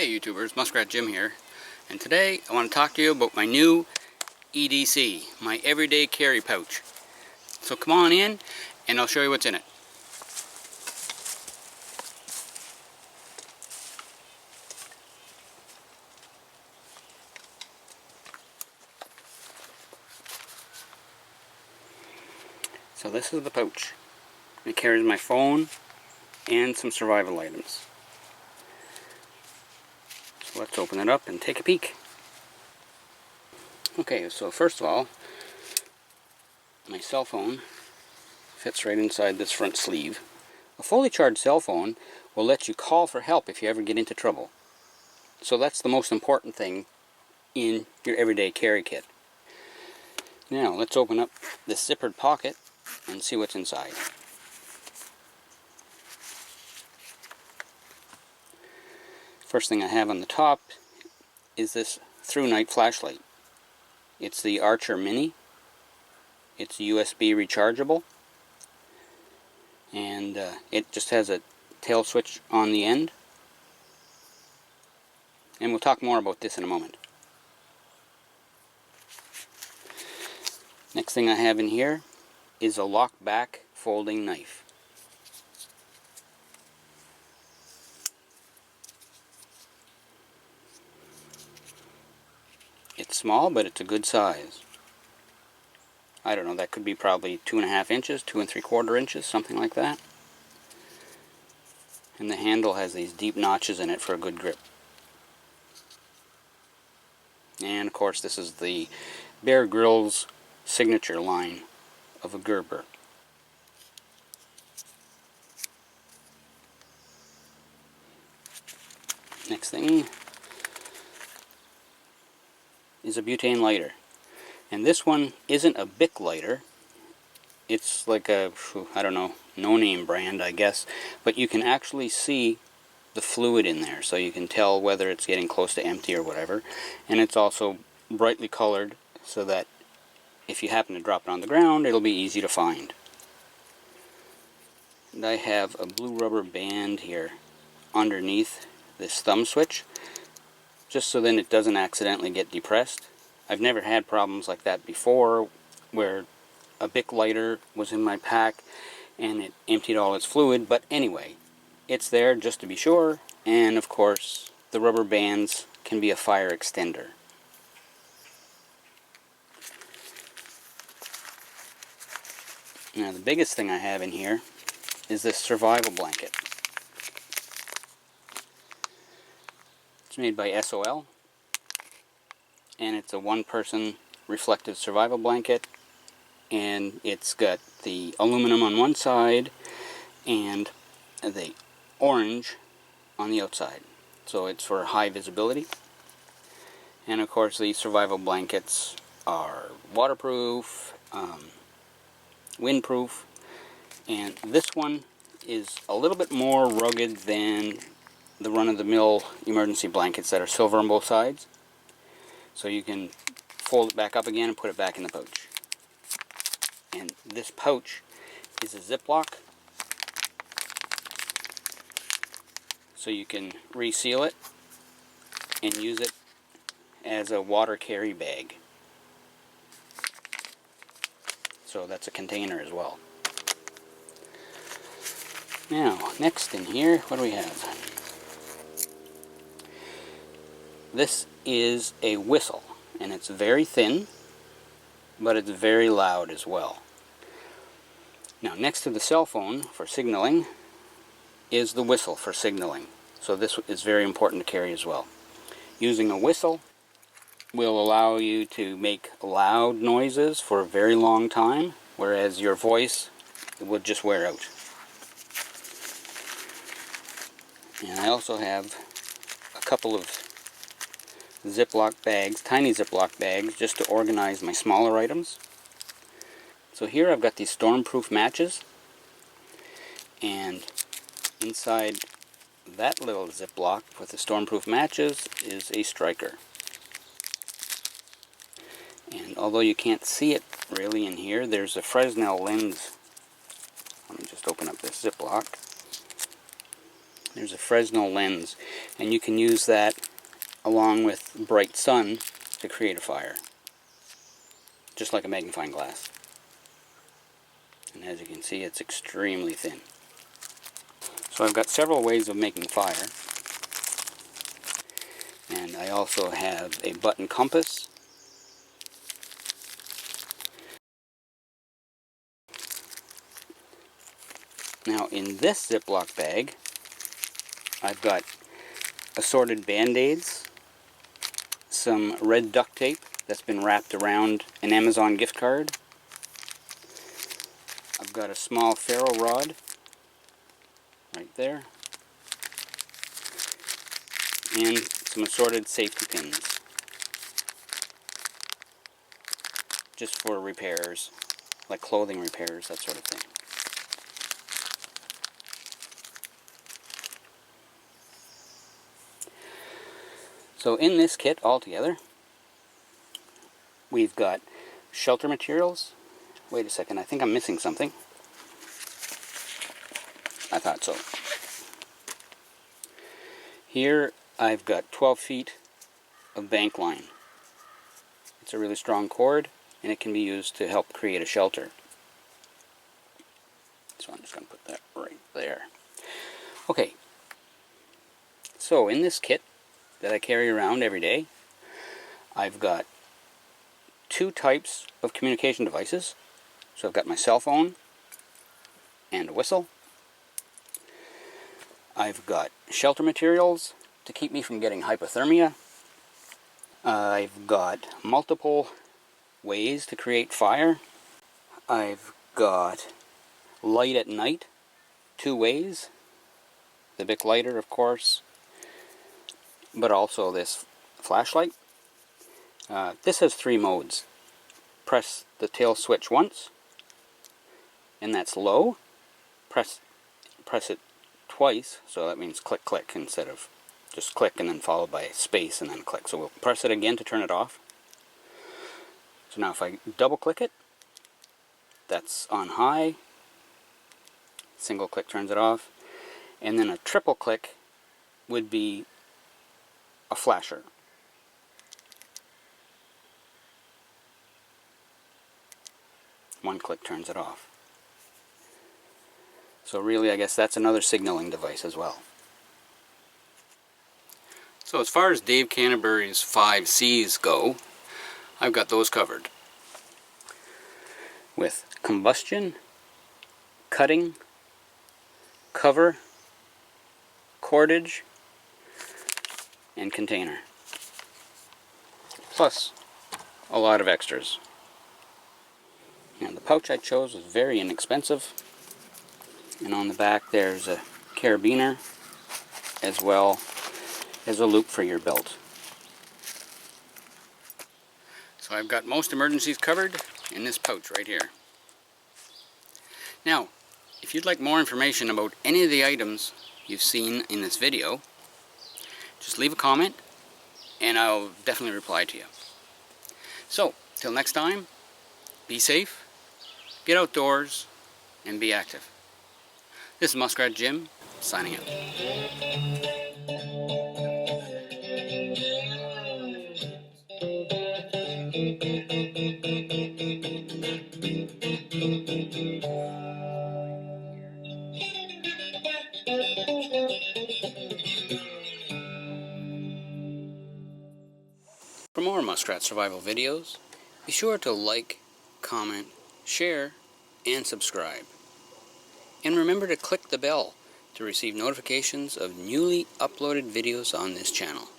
Hey YouTubers, Muskrat Jim here, and today I want to talk to you about my new EDC, my everyday carry pouch. So come on in and I'll show you what's in it. So this is the pouch. It carries my phone and some survival items. So let's open it up and take a peek. Okay, so first of all, my cell phone fits right inside this front sleeve. A fully charged cell phone will let you call for help if you ever get into trouble. So that's the most important thing in your everyday carry kit. Now let's open up this zippered pocket and see what's inside. First thing I have on the top is this through night flashlight. It's the Archer Mini. It's USB rechargeable, and it just has a tail switch on the end, and we'll talk more about this in a moment. Next thing I have in here is a lock back folding knife. It's small, but it's a good size. I don't know, that could be probably 2.5 inches, 2 3/4 inches, something like that. And the handle has these deep notches in it for a good grip. And of course this is the Bear Grylls signature line of a Gerber. Next thing is a butane lighter. And this one isn't a Bic lighter. It's like a, I don't know, no-name brand, I guess. But you can actually see the fluid in there, so you can tell whether it's getting close to empty or whatever. And it's also brightly colored, so that if you happen to drop it on the ground, it'll be easy to find. And I have a blue rubber band here underneath this thumb switch, just so then it doesn't accidentally get depressed. I've never had problems like that before, where a Bic lighter was in my pack and it emptied all its fluid, but anyway, it's there just to be sure, and of course the rubber bands can be a fire extender. Now the biggest thing I have in here is this survival blanket. It's made by SOL, and it's a one-person reflective survival blanket, and it's got the aluminum on one side and the orange on the outside, so it's for high visibility. And of course these survival blankets are waterproof, windproof, and this one is a little bit more rugged than the run-of-the-mill emergency blankets that are silver on both sides. So you can fold it back up again and put it back in the pouch. And this pouch is a Ziploc, so you can reseal it and use it as a water carry bag. So that's a container as well. Now, next in here, what do we have? This is a whistle, and it's very thin, but it's very loud as well. Now, next to the cell phone for signaling is the whistle for signaling. So this is very important to carry as well. Using a whistle will allow you to make loud noises for a very long time, whereas your voice would just wear out. And I also have a couple of Ziploc bags, tiny Ziploc bags, just to organize my smaller items. So here I've got these stormproof matches, and inside that little Ziploc with the stormproof matches is a striker. And although you can't see it really in here, there's a Fresnel lens. Let me just open up this Ziploc. There's a Fresnel lens, and you can use that along with bright sun to create a fire, just like a magnifying glass. And as you can see, it's extremely thin. So I've got several ways of making fire, and I also have a button compass. Now in this Ziploc bag, I've got assorted Band-Aids, some red duct tape that's been wrapped around an Amazon gift card. I've got a small ferro rod right there, and some assorted safety pins, just for repairs, like clothing repairs, that sort of thing. So in this kit altogether, we've got shelter materials. Wait a second, I think I'm missing something. I thought so. Here I've got 12 feet of bank line. It's a really strong cord, and it can be used to help create a shelter. So I'm just going to put that right there. Okay, so in this kit that I carry around every day, I've got two types of communication devices. So I've got my cell phone and a whistle. I've got shelter materials to keep me from getting hypothermia. I've got multiple ways to create fire. I've got light at night, 2 ways. The Bic lighter, of course, but also this flashlight. This has 3 modes. Press the tail switch once, and that's low. Press it twice, so that means click click instead of just click and then followed by space and then click. So we'll press it again to turn it off. So now if I double click it, that's on high. Single click turns it off. And then a triple click would be a flasher. One click turns it off. So really, I guess that's another signaling device as well. So as far as Dave Canterbury's 5 C's go, I've got those covered. With combustion, cutting, cover, cordage, and container. Plus a lot of extras. And the pouch I chose was very inexpensive. And on the back there's a carabiner as well as a loop for your belt. So I've got most emergencies covered in this pouch right here. Now, if you'd like more information about any of the items you've seen in this video, just leave a comment and I'll definitely reply to you. So, till next time, be safe, get outdoors, and be active. This is Muskrat Jim, signing out. For more Muskrat survival videos, be sure to like, comment, share, and subscribe. And remember to click the bell to receive notifications of newly uploaded videos on this channel.